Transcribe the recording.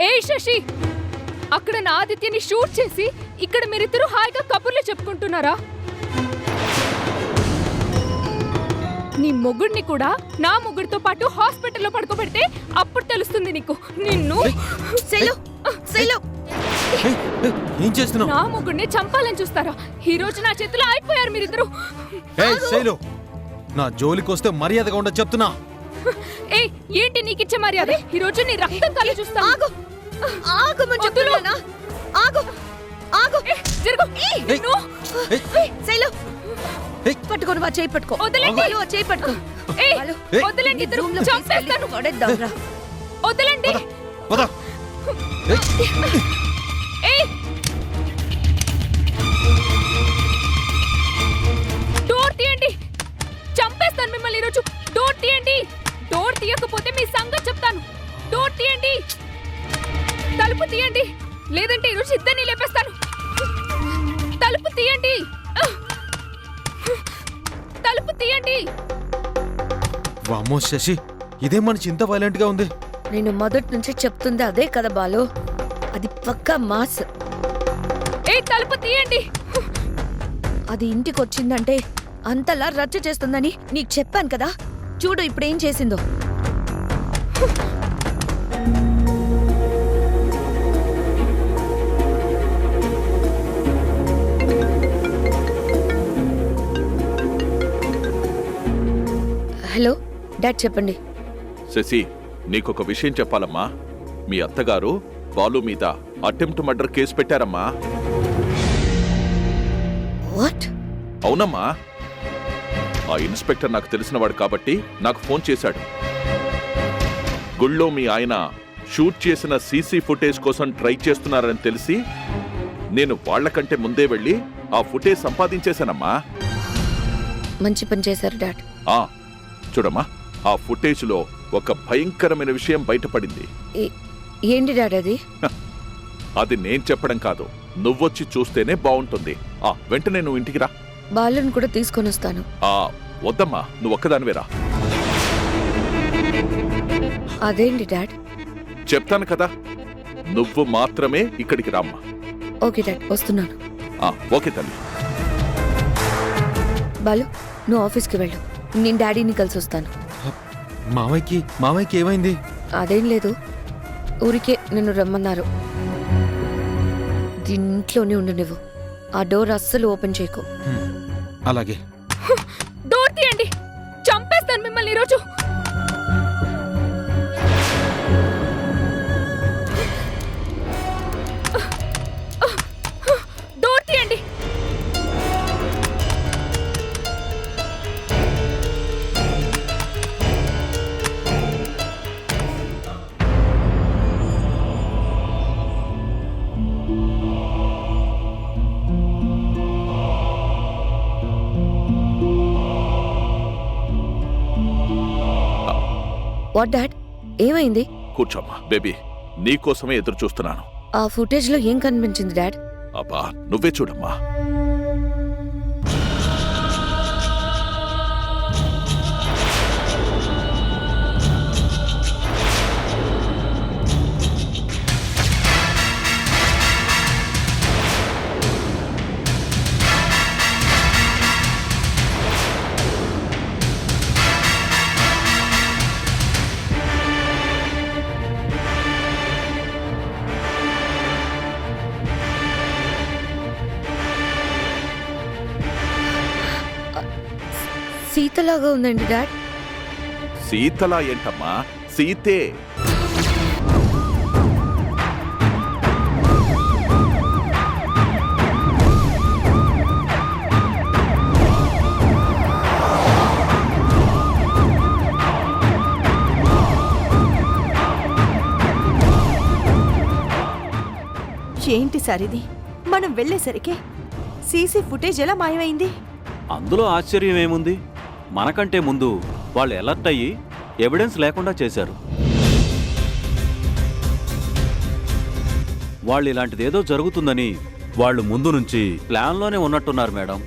ఏయ్ శశి, అక్కడ నా ఆదిత్యని షూట్ చేసి ఇక్కడ మీరిద్దరూ హాయిగా కబుర్లు చెప్పుకుంటున్నారా? నీ మొగుడిని కూడా నా మొగుడితో పాటు హాస్పిటల్లో పడుకోబెడితే అప్పుడు తెలుస్తుంది నీకు. నిన్ను ఏం చేస్తున్నావు? నా మొగుడిని చంపాలని చూస్తారా? ఈ రోజు నా చేతిలో అయిపోయారు మీరిద్దరు. నా జోలికి వస్తే మర్యాదగా ఉండదు చెప్తున్నా. ఏయ్, ఏంటి నీకిచ్చే మర్యాద? ఈ రోజు నీ రక్తం కళ్ళు చూస్తా. ఆగు ఆగు చెప్తున్నా. ఆగు ఆగు జరుగు. శైలు పట్టుకొని వా, చేయి పట్టుకో. వదలండి, చేయి పట్టుకో. వదలండి, ఇద్దరు చంపేస్తాను. వదలండి. డోర్ తీయండి, చంపేస్తాను మిమ్మల్ని ఈరోజు. డోర్ తీయండి. డోర్ తీయకపోతే మీ సంగతి చెప్తాను. డోర్ తీయండి, తలుపు తీయండి, లేదంటే ఈరోజు ఇద్దరిని లేపేస్తాను. తలుపు తీయండి, తలుపు తీయండి. వామ్మో శశి, ఇదే మనిషి ఇంత వైలెంట్ గా ఉంది. నేను మొదటి నుంచి చెప్తుంది అదే కదా బాలు, అది పక్కా మాస్. తలుపు తీయండి. అది ఇంటికి వచ్చిందంటే అంతలా రచ్చ చేస్తుందని నీకు చెప్పాను కదా. చూడు ఇప్పుడు ఏం చేసిందో. హలో డాడ్, చెప్పండి. శశి, నీకొక విషయం చెప్పాలమ్మా. మీ అత్తగారు బాలు మీద అటెంప్ట్ మర్డర్ కేసు పెట్టారమ్మా. వాట్? అవునమ్మా. ఆ ఇన్స్పెక్టర్ నాకు తెలిసినవాడు కాబట్టి నాకు ఫోన్ చేశాడు. గుళ్ళో మీ ఆయన షూట్ చేసిన సీసీ ఫుటేజ్ కోసం ట్రై చేస్తున్నారని తెలిసి నేను వాళ్లకంటే ముందే వెళ్ళి ఆ ఫుటేజ్ సంపాదించేశానమ్మా. మంచి పని చేశారు డాడ్. చూడమ్మా, ఆ ఫుటేజ్ లో ఒక భయంకరమైన విషయం బయటపడింది. ఏంటి డాడ్ అది? అది నేను చెప్పడం కాదు, నువ్వొచ్చి చూస్తేనే బాగుంటుంది. వెంటనే నువ్వు ఇంటికి రా. బాలుని కూడా తీసుకొని వస్తాను. వద్దమ్మా, నువ్వు ఒక్కదానివేరా. అదేంటి డాడ్? చెప్తాను కదా, నువ్వు మాత్రమే ఇక్కడికి రామ్మా. ఓకే డాడ్, వస్తున్నాను. ఓకే తల్లి. బాలు, నువ్వు ఆఫీస్కి వెళ్ళు, నేను డాడీని కలిసి వస్తాను. మావయ్యకి ఏమైంది? అదేం లేదు, ఊరికే నిన్ను రమ్మన్నారు. దీంట్లోనే ఉండు నువ్వు. ఆ డోర్ అస్సలు ఓపెన్ చేయకు. అలాగే. డోర్ తీయండి, చంపేస్తాను మిమ్మల్ని ఈరోజు. డోర్ తీయండి. వాట్ డాడ్, ఏమైంది? కూర్చోమ్మా బేబీ, నీకోసమే ఎదురు చూస్తున్నాను. ఆ ఫుటేజ్ లో ఏం కనిపించింది డాడ్? అబ్బా, నువ్వే చూడమ్మా. సీతలాగా ఉందండి డాడ్. సీతలా ఏంటమ్మా, సీతే. ఏంటి సార్ ఇది? మనం వెళ్ళేసరికి సీసీ ఫుటేజ్ ఎలా మాయమైంది? అందులో ఆశ్చర్యం ఏముంది? మనకంటే ముందు వాళ్ళు అలర్ట్ అయ్యి ఎవిడెన్స్ లేకుండా చేశారు. వాళ్ళు ఇలాంటిదేదో జరుగుతుందని వాళ్ళు ముందు నుంచి ప్లాన్లోనే ఉన్నట్టున్నారు మేడం.